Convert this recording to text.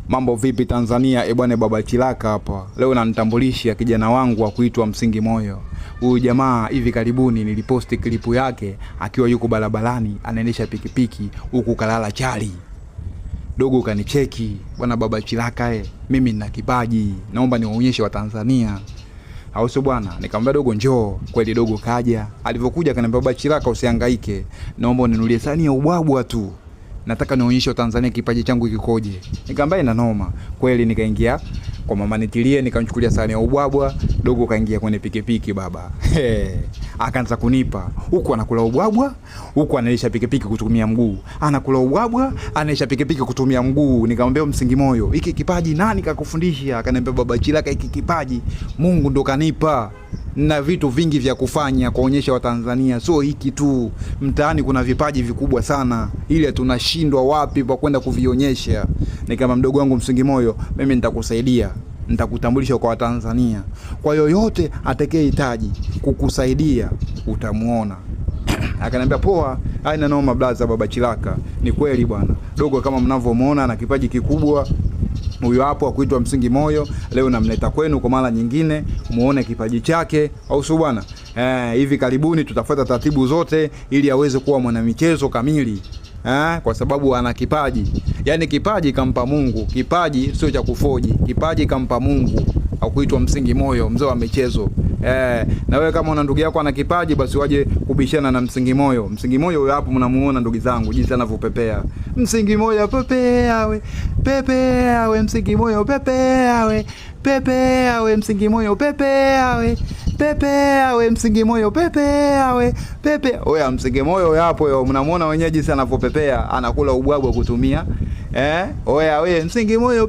Mambo vipi Tanzania? Bwana Baba Chilaka hapa. Leo nanitambulisha kijana wangu wa kuitwa Msingi Moyo. Huyu jamaa hivi karibuni niliposti klipu yake akiwa yuko barabarani anaendesha pikipiki huku kalala chali. Dogo kanicheki, bwana Baba Chilaka mimi nina kipaji, naomba niwaonyeshe wa Tanzania. Au sio bwana? Nikamwambia dogo njoo. Kweli dogo kaja. Alivyokuja akaniambia Baba Chilaka usihangaike. Naomba uninunulie sahani ya ubwabwa tu. Nataka nionyeshe Tanzania kipaji changu kikoje. Nikamwambia ina noma. Kweli nikaingia kwa mama nitilie, nikamchukulia sahani ya ubwabwa, dogo kaingia kwenye pikipiki baba. Akaanza kunipa. Huko anakula ubwabwa, huko anaisha pikipiki kutumia mguu. Anakula ubwabwa, anaisha pikipiki kutumia mguu. Nikamwambia Msingi Moyo, hiki kipaji nani kakufundisha? Akaniambia Baba Chilaka, hiki kipaji Mungu ndo kanipa. Na vitu vingi vya kufanya kuonyesha wa Tanzania, sio hiki tu. Mtaani kuna vipaji vikubwa sana, ile tunashindwa wapi pa kwenda kuvionyesha. Ni kama mdogo wangu Msingi Moyo, mimi nitakusaidia, nitakutambulisha kwa Watanzania. Kwa yoyote atakayehitaji kukusaidia utamuona. Akaniambia poa, haina noma blaza Baba Chilaka. Ni kweli bwana. Dogo kama mnavyomuona na kipaji kikubwa. Huyo hapo akuitwa Msingi Moyo, leo namleta kwenu kwa mara nyingine muone kipaji chake, au sio bwana? Hivi karibuni tutafuata taratibu zote ili aweze kuwa mwanamichezo kamili. Kwa sababu ana kipaji. Yaani kipaji kampa Mungu, kipaji sio cha kufoji. Kipaji kampa Mungu. Akuitwa Msingi Moyo, mzee wa michezo. Na wewe kama una ndugu yako ana kipaji basi waje kubishana na Msingi Moyo. Msingi Moyo huyo hapo mnamuona ndugu zangu jinsi anavyopepea. Msingi Moyo pepea we. Pepea we Msingi Moyo pepea we. Pepea we Msingi Moyo pepea we. Pepea we Msingi Moyo pepea we. Pepea. Oya Msingi Moyo hapo yo mnamuona wenyewe jinsi anavyopepea, anakula ubwabwa kutumia. Oya we Msingi Moyo